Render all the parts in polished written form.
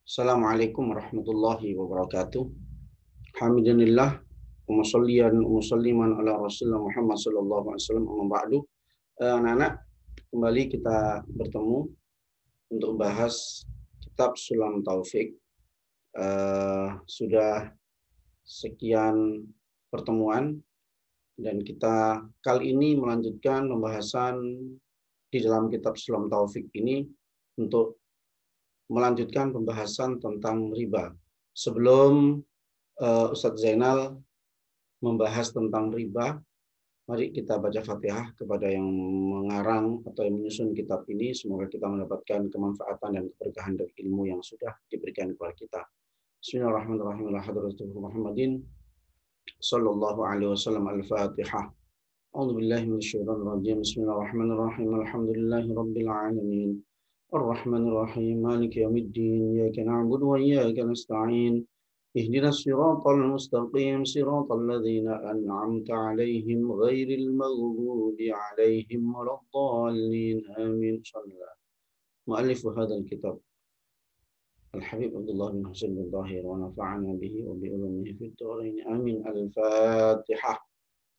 Assalamualaikum warahmatullahi wabarakatuh. Alhamdulillah, musalliyan musalliman ala Rasulullah Muhammad sallallahu alaihi wasallam, amma ba'du. Anak-anak, kembali kita bertemu untuk bahas kitab Sulam Taufik. Sudah sekian pertemuan dan kita kali ini melanjutkan pembahasan di dalam kitab Sulam Taufik ini untuk melanjutkan pembahasan tentang riba. Sebelum Ustadz Zainal membahas tentang riba, mari kita baca Fatihah kepada yang mengarang atau yang menyusun kitab ini. Semoga kita mendapatkan kemanfaatan dan keberkahan dari ilmu yang sudah diberikan kepada kita. Bismillahirrahmanirrahim. Alhamdulillah Muhammadin sallallahu alaihi wasallam. Al-Fatihah. A'udzu billahi minasyaitonir rajim. Bismillahirrahmanirrahim. Alhamdulillahi rabbil alamin. Ar-Rahmanir Rahim. Maliki yaumiddin. Iyyaka na'budu wa iyyaka nasta'in. اهدنا الصراط المستقيم صراط الذين أنعمت عليهم غير المغضوب عليهم ولا الضالين آمين. صلى الله مؤلف هذا الكتاب الحبيب عبد الله بن حسين بن طاهر ونفعنا به وبعلومه في الدارين آمين. الفاتحة.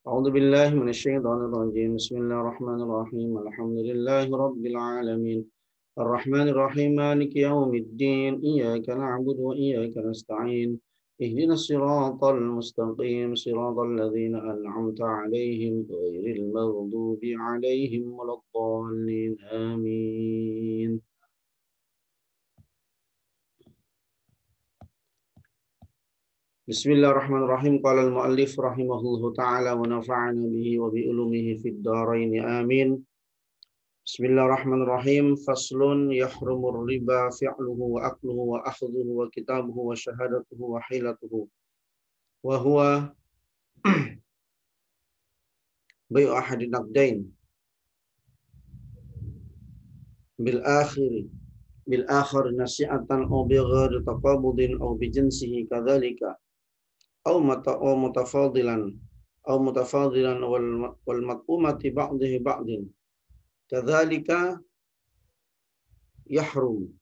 أعوذ بالله من الشيطان الرجيم. بسم الله الرحمن الرحيم. الحمد لله رب العالمين الرحمن الرحيم مالك يوم الدين إياك نعبد وإياك نستعين اهدنا الصراط المستقيم صراط الذين أنعمت عليهم غير المغضوب عليهم ولا الضالين آمين. Bismillahirrahmanirrahim. Qala al-muallif rahimahullahu ta'ala wa nafa'ana bihi wa bi ulumihi fid dharain amin. Bismillahirrahmanirrahim. Faslun yahrumur riba fi'luhu wa akluhu wa akhdhuhu wa kitabuhu wa syahadatuhu wa hilatuhu. Wa huwa bai'u ahadin naqdain bil akhir nasi'atan aw bi ghairi taqabudin aw bi jinsihi kadzalika aw mutafadilan wal mat'umati ba'dihi ba'din kadzalika yahrum.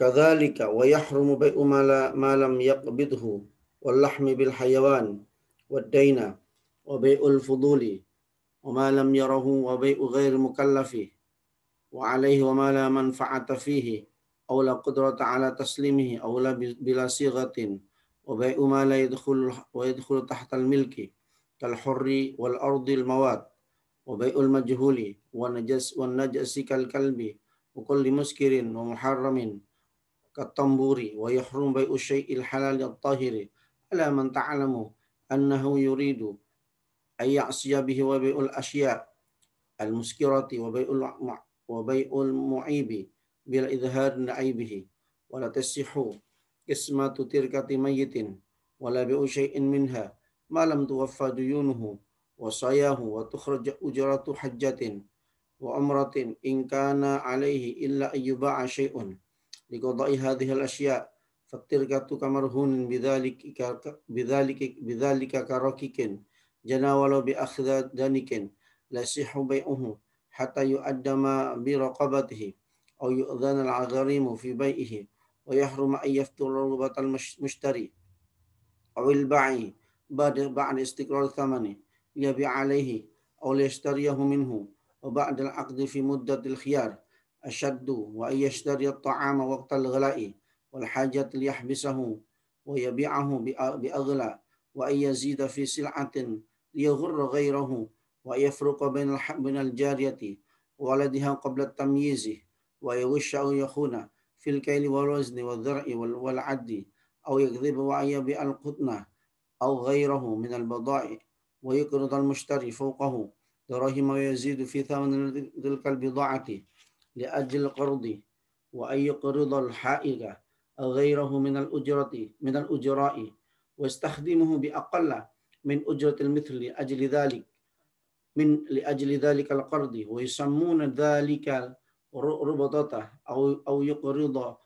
Kadzalika wa yahrumu bai'u ma lam yaqbidhu wal lahmi bil hayawan wad daina wa bai'ul fuduli wa ma lam yarahu wa bai'u ghairi mukallafi wa alayhi wa ma la manfa'ata fihi aw la qudrata ala taslimihi aw la bila sighatin wa bai'u ma la yadkhulu tahta al milki kal hurri wal ardi al mawad wa bai'ul majhuli wa najasi kal kalbi wa kulli muskirin wa muharramin katamburi wa yahrum bai'u syai'il halal at-tahiri ala man ta'lamu annahu yuridu ay ya'siya bihi wa bai'ul asya' al-muskirati wa bai'ul mu'ibi bil idhar na'ibihi wa la tasihhu ismatu tirkati mayyitin wa la bai'u syai'in minha ma lam tuwaffa duyunuhu wa sayahu wa tukhraj ujratu hajjatin wa umratin in kana alaihi illa ayyuba'a syai'un liqada'i hadhihi al-asya' fatirkatu kamarhunin bidzalika karakikin jana walau bi akhdanikin la sihu bai'uhu hatta yu'addama bi raqabatihi aw yu'dhana al-gharimu fi bai'ihi wa yahruma an yafturu rubatal mushtari aw al-ba'i ba'da istiqrar thamani yabi alayhi aw yashtariyahu minhu wa ba'da al-aqdi fi muddatil khiyar ashaddu wa ay yashtari at-ta'ama waqtal ghala'i wal hajat liyahbisahu wa yabi'ahu bi aghla wa ay yazida fi sil'atin liyaghurra ghayrahu wa yafruqa bainal jariyati waladiha qabla at-tamyizi wa yaghsha aw yakhuna fil kayli wal wazni wal dhar'i wal 'addi aw yakdhiba wa yabi al-qutna aw ghayrahu min al-bada'i wa yuqrid al-mushtari fawqahu darahima wa yazidu fi thaman tilka al-bida'ati li ajli al-qardi wa ay yuqrid al-ha'iga aw ghayrahu min al-ujra'i wa yastakhdimuhu bi aqalla min ujrati al-mithli ajli dhalika al-qardi wa yusammuna dhalika rubatata aw yuqrida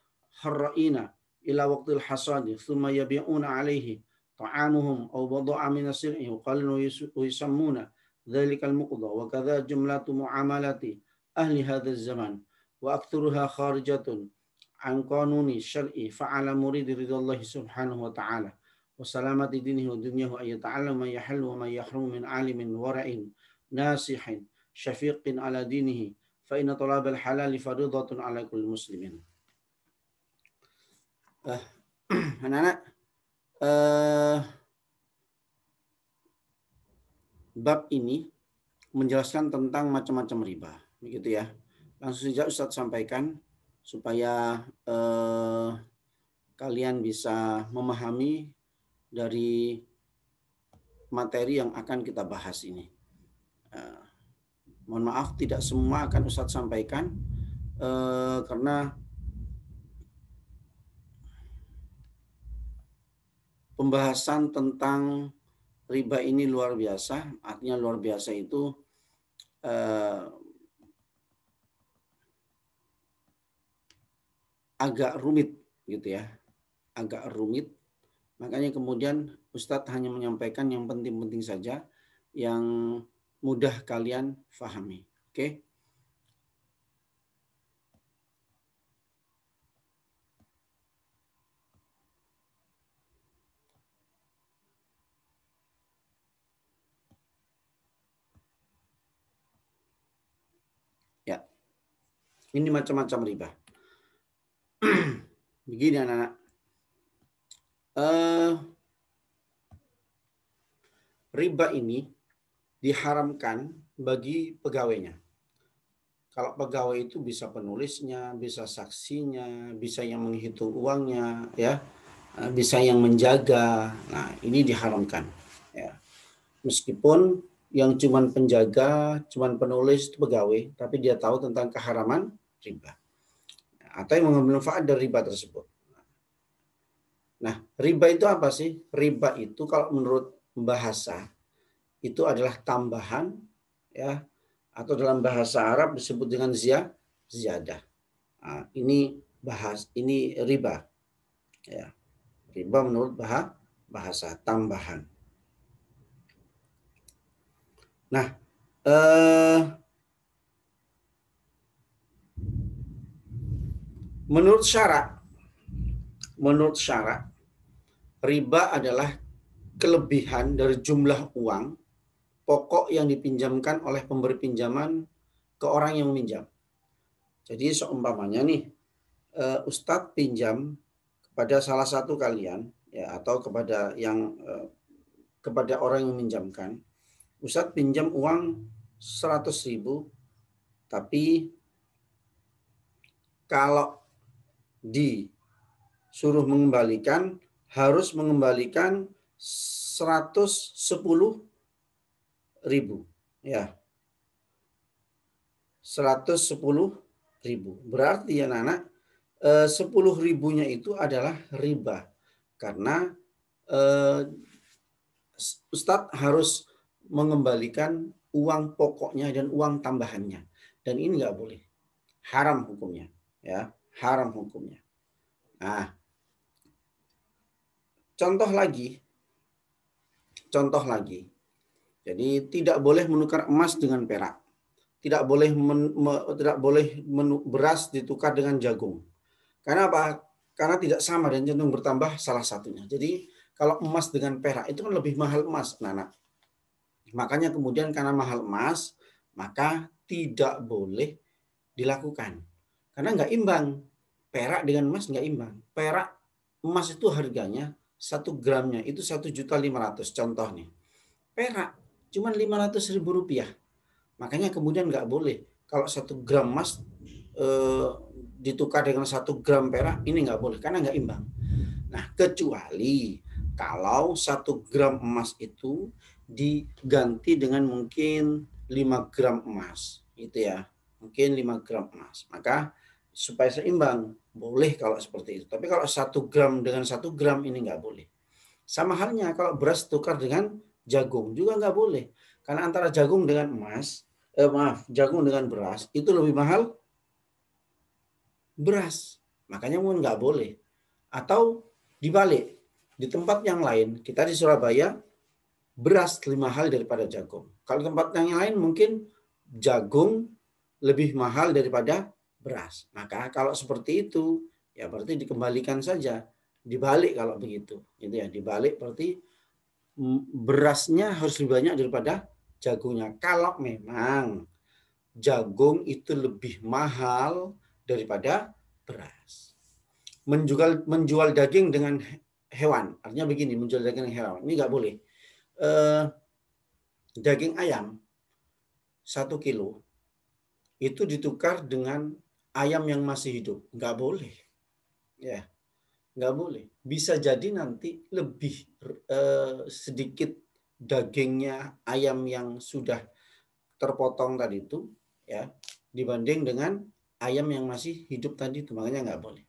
harra'ina ila waqtil hasadi thumma yabi'una alayhi طعامهم أو بضع من السلع يقال ويسمون ذلك المقضى وكذا جملة معاملات أهل هذا الزمان وأكثرها خارجة عن قانون الشرع فعلى مريد رضا الله سبحانه وتعالى وسلامة دينه ودنياه أن يتعلم ما يحل وما يحرم من عالم ورع ناصح شفيق على دينه فإن طلب الحلال فريضة على كل مسلم. Anak-anak, bab ini menjelaskan tentang macam-macam riba, begitu ya. Langsung saja Ustadz sampaikan supaya kalian bisa memahami dari materi yang akan kita bahas ini. Mohon maaf tidak semua akan Ustadz sampaikan karena pembahasan tentang riba ini luar biasa. Artinya luar biasa itu agak rumit gitu ya, agak rumit. Makanya kemudian Ustadz hanya menyampaikan yang penting-penting saja, yang mudah kalian fahami. Oke? Ya, ini macam-macam riba. Begini anak-anak. Riba ini diharamkan bagi pegawainya. Kalau pegawai itu bisa penulisnya, bisa saksinya, bisa yang menghitung uangnya, ya, bisa yang menjaga. Nah, ini diharamkan. Ya. Meskipun yang cuman penjaga, cuman penulis itu pegawai, tapi dia tahu tentang keharaman riba. Atau yang mengambil manfaat dari riba tersebut. Nah, riba itu apa sih? Riba itu kalau menurut bahasa itu adalah tambahan, ya, atau dalam bahasa Arab disebut dengan ziyadah. Nah, ini riba. Ya. Riba menurut bahasa tambahan. Nah, menurut syarak, riba adalah kelebihan dari jumlah uang pokok yang dipinjamkan oleh pemberi pinjaman ke orang yang meminjam. Jadi seumpamanya nih, Ustadz pinjam kepada salah satu kalian, ya, atau kepada orang yang meminjamkan. Ustadz pinjam uang 100.000, tapi kalau disuruh mengembalikan harus mengembalikan 110.000, ya, 110.000. Berarti ya anak, 10.000-nya itu adalah riba karena Ustadz harus mengembalikan uang pokoknya dan uang tambahannya, dan ini nggak boleh, haram hukumnya, ya, haram hukumnya. Nah, contoh lagi, jadi tidak boleh menukar emas dengan perak, tidak boleh beras ditukar dengan jagung. Karena apa? Karena tidak sama dan cenderung bertambah salah satunya. Jadi kalau emas dengan perak itu kan lebih mahal emas, anak. Makanya kemudian karena mahal emas, maka tidak boleh dilakukan. Karena nggak imbang. Perak dengan emas nggak imbang. Perak emas itu harganya 1 gramnya itu 1.500.000 contoh nih. Perak cuma 500.000 rupiah. Makanya kemudian nggak boleh kalau 1 gram emas ditukar dengan 1 gram perak, ini nggak boleh karena nggak imbang. Nah, kecuali kalau 1 gram emas itu diganti dengan mungkin 5 gram emas, gitu ya, mungkin 5 gram emas, maka supaya seimbang boleh kalau seperti itu. Tapi kalau 1 gram dengan 1 gram ini nggak boleh. Sama halnya kalau beras tukar dengan jagung juga nggak boleh, karena antara jagung dengan jagung dengan beras itu lebih mahal beras, makanya nggak boleh. Atau dibalik, Di tempat yang lain, kita di Surabaya, beras lebih mahal daripada jagung. Kalau tempat yang lain mungkin jagung lebih mahal daripada beras. Maka kalau seperti itu, ya berarti dikembalikan saja. Dibalik kalau begitu. Itu ya, dibalik berarti berasnya harus lebih banyak daripada jagungnya. Kalau memang jagung itu lebih mahal daripada beras. Menjual daging dengan hewan, artinya begini, menjual daging dengan hewan ini nggak boleh. Daging ayam 1 kilo itu ditukar dengan ayam yang masih hidup, nggak boleh, ya, nggak boleh. Bisa jadi nanti lebih sedikit dagingnya ayam yang sudah terpotong tadi itu, ya, dibanding dengan ayam yang masih hidup tadi itu, makanya nggak boleh.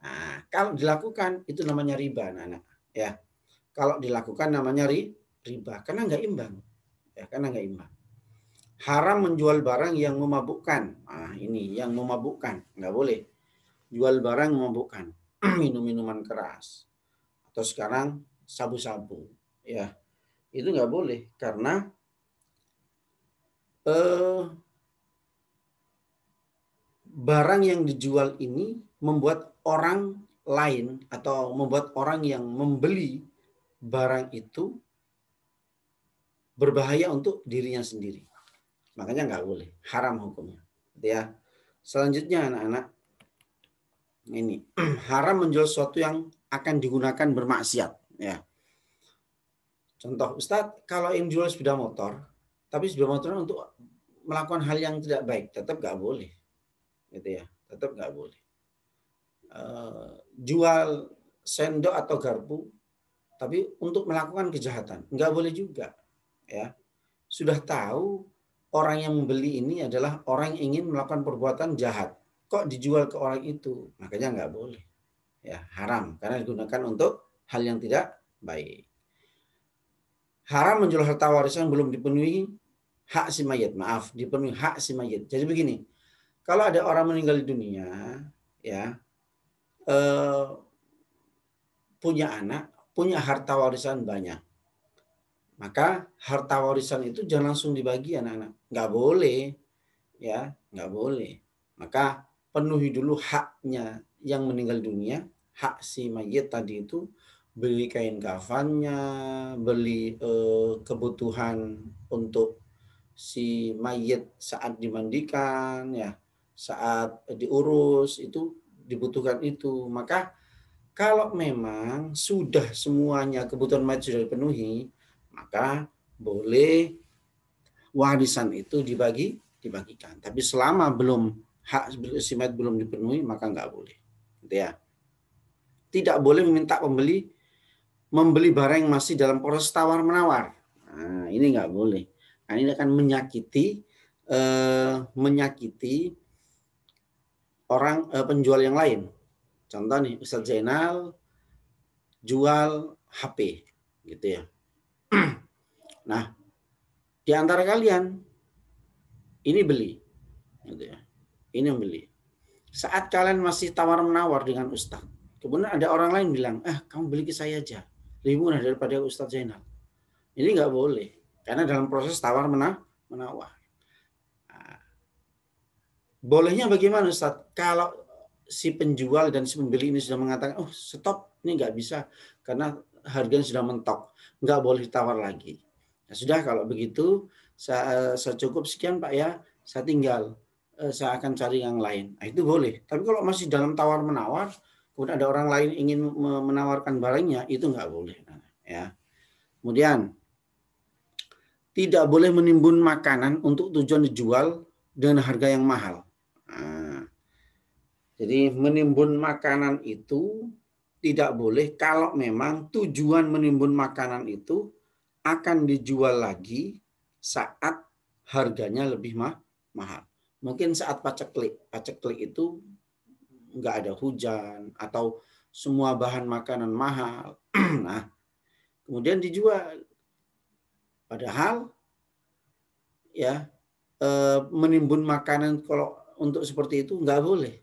Nah, kalau dilakukan itu namanya riba, anak-anak. Ya, kalau dilakukan namanya riba, karena nggak imbang. Ya, karena nggak imbang. Haram menjual barang yang memabukkan. Nah, ini yang memabukkan, nggak boleh. Jual barang memabukkan, minum-minuman keras, atau sekarang sabu-sabu. Ya, itu nggak boleh karena barang yang dijual ini membuat orang lain atau membuat orang yang membeli barang itu berbahaya untuk dirinya sendiri. Makanya nggak boleh, haram hukumnya. Ya. Selanjutnya anak-anak, ini haram menjual sesuatu yang akan digunakan bermaksiat. Ya. Contoh, Ustadz, kalau yang jual sepeda motor, tapi sepeda motor untuk melakukan hal yang tidak baik, tetap nggak boleh. Gitu ya, tetap nggak boleh. Jual sendok atau garpu tapi untuk melakukan kejahatan nggak boleh juga, ya. Sudah tahu orang yang membeli ini adalah orang yang ingin melakukan perbuatan jahat, kok dijual ke orang itu, makanya nggak boleh, ya, haram karena digunakan untuk hal yang tidak baik. Haram menjual harta warisan belum dipenuhi hak si mayit, dipenuhi hak si mayit. Jadi begini, kalau ada orang meninggal dunia, ya, punya anak, punya harta warisan banyak, maka harta warisan itu jangan langsung dibagi anak-anak, nggak boleh, ya, nggak boleh. Maka penuhi dulu haknya yang meninggal dunia, hak si mayit tadi itu, beli kain kafannya, beli kebutuhan untuk si mayit saat dimandikan, ya, saat diurus itu dibutuhkan itu. Maka kalau memang sudah semuanya kebutuhan mayit sudah dipenuhi, maka boleh warisan itu dibagikan. Tapi selama belum hak si mayit belum dipenuhi, maka nggak boleh. Gitu ya. Tidak boleh meminta membeli barang yang masih dalam proses tawar menawar. Nah, ini nggak boleh. Nah, ini akan menyakiti orang penjual yang lain. Contoh nih, Ustadz Zainal jual HP, gitu ya. Nah, di antara kalian ini beli, gitu ya. Ini yang beli. Saat kalian masih tawar menawar dengan Ustadz, kemudian ada orang lain bilang, kamu beli ke saya aja, lebih murah daripada Ustadz Zainal. Ini nggak boleh, karena dalam proses tawar menawar. Nah, bolehnya bagaimana Ustadz? Kalau si penjual dan si pembeli ini sudah mengatakan, oh stop, ini nggak bisa, karena harganya sudah mentok, nggak boleh ditawar lagi. Nah, sudah kalau begitu, saya cukup sekian Pak ya, saya tinggal, saya akan cari yang lain. Nah, itu boleh. Tapi kalau masih dalam tawar menawar, kemudian ada orang lain ingin menawarkan barangnya, itu nggak boleh. Ya. Kemudian tidak boleh menimbun makanan untuk tujuan dijual dengan harga yang mahal. Nah, jadi menimbun makanan itu tidak boleh kalau memang tujuan menimbun makanan itu akan dijual lagi saat harganya lebih mahal. Mungkin saat paceklik itu nggak ada hujan atau semua bahan makanan mahal. Nah, kemudian dijual. Padahal ya menimbun makanan kalau untuk seperti itu nggak boleh.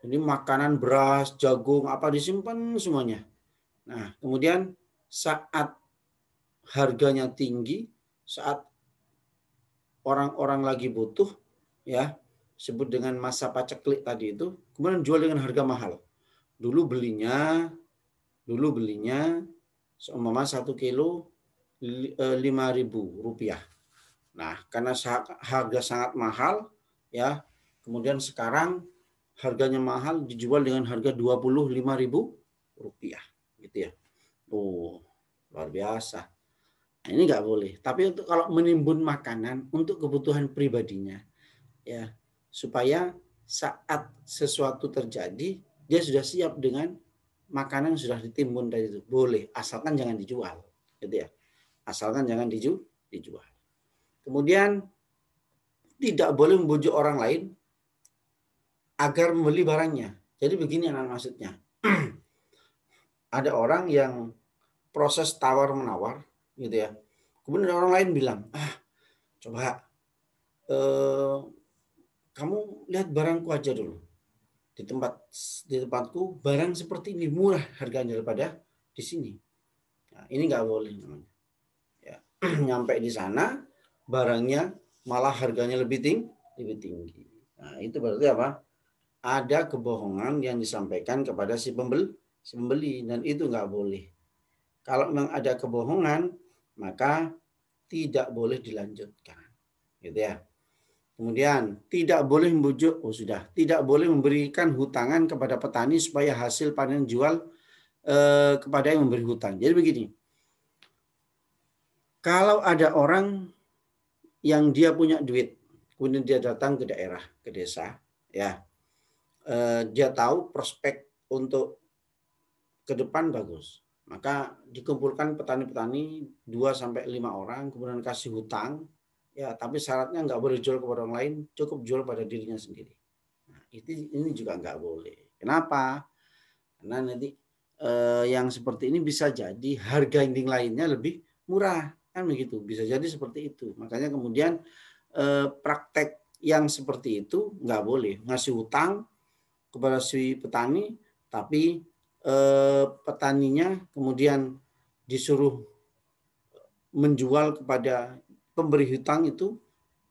Jadi makanan beras, jagung, apa disimpan semuanya. Nah, kemudian saat harganya tinggi, saat orang-orang lagi butuh, ya, sebut dengan masa paceklik tadi itu, kemudian jual dengan harga mahal. Dulu belinya seumpama 1 kilo 5.000 rupiah. Nah, karena harga sangat mahal, ya, kemudian sekarang harganya mahal dijual dengan harga 25.000 rupiah, gitu ya. Oh, luar biasa. Nah, ini nggak boleh. Tapi untuk kalau menimbun makanan untuk kebutuhan pribadinya, ya, supaya saat sesuatu terjadi dia sudah siap dengan makanan yang sudah ditimbun dari itu. Boleh, asalkan jangan dijual, gitu ya. Asalkan jangan dijual. Kemudian tidak boleh membujuk orang lain agar membeli barangnya. Jadi begini anak maksudnya. Ada orang yang proses tawar menawar, gitu ya. Kemudian orang lain bilang, coba kamu lihat barangku aja dulu. Di tempatku barang seperti ini murah harganya daripada di sini. Nah, ini nggak boleh namanya. Ya. Nyampe di sana barangnya malah harganya lebih tinggi. Nah, itu berarti apa? Ada kebohongan yang disampaikan kepada si pembeli dan itu nggak boleh. Kalau memang ada kebohongan, maka tidak boleh dilanjutkan, gitu ya. Kemudian tidak boleh membujuk, tidak boleh memberikan hutangan kepada petani supaya hasil panen jual kepada yang memberi hutang. Jadi begini, kalau ada orang yang dia punya duit, kemudian dia datang ke daerah, ke desa, ya, dia tahu prospek untuk ke depan bagus. Maka dikumpulkan petani-petani 2-5 orang, kemudian kasih hutang, ya, tapi syaratnya nggak boleh jual kepada orang lain, cukup jual pada dirinya sendiri. Nah, ini juga nggak boleh. Kenapa? Karena nanti yang seperti ini bisa jadi harga yang lainnya lebih murah, kan begitu. Bisa jadi seperti itu. Makanya kemudian praktek yang seperti itu nggak boleh, ngasih hutang kepada si petani, tapi petaninya kemudian disuruh menjual kepada pemberi hutang itu.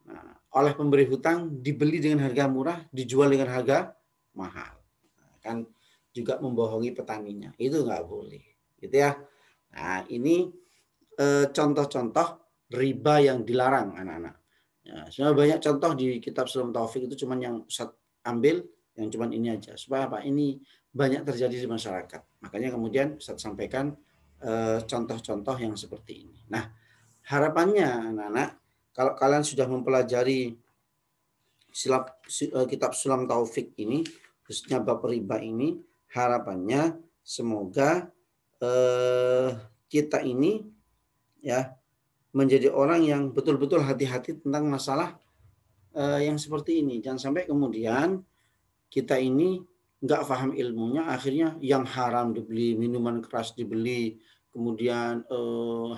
Nah, oleh pemberi hutang dibeli dengan harga murah, dijual dengan harga mahal. Nah, kan juga membohongi petaninya. Itu nggak boleh, gitu ya. Nah, ini contoh-contoh riba yang dilarang anak-anak. Ya, sebenarnya banyak contoh di kitab Sulam Taufik itu cuman yang Ustaz ambil yang cuman ini aja. Supaya apa? Ini banyak terjadi di masyarakat. Makanya kemudian Ustaz sampaikan contoh-contoh yang seperti ini. Nah, harapannya anak-anak, kalau kalian sudah mempelajari kitab Sulam Taufik ini, khususnya bab riba ini, harapannya semoga kita ini, ya, menjadi orang yang betul-betul hati-hati tentang masalah yang seperti ini. Jangan sampai kemudian kita ini nggak paham ilmunya, akhirnya yang haram dibeli, minuman keras dibeli, kemudian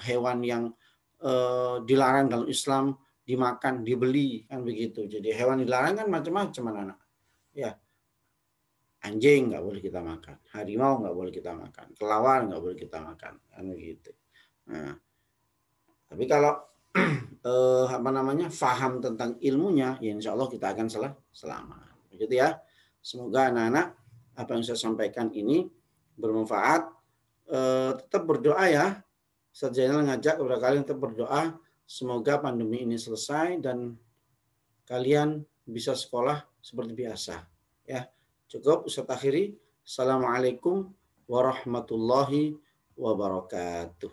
hewan yang dilarang dalam Islam dimakan, dibeli, kan begitu. Jadi hewan dilarang kan macam-macam anak-anak. Ya, anjing nggak boleh kita makan, harimau nggak boleh kita makan, kelawar nggak boleh kita makan, kan begitu. Nah, tapi kalau faham tentang ilmunya, ya insya Allah kita akan selamat. Begitu ya. Semoga anak-anak apa yang saya sampaikan ini bermanfaat. Tetap berdoa ya. Ustaz Zainal ngajak kepada kalian tetap berdoa. Semoga pandemi ini selesai dan kalian bisa sekolah seperti biasa. Ya, cukup Ustaz akhiri. Assalamualaikum warahmatullahi wabarakatuh.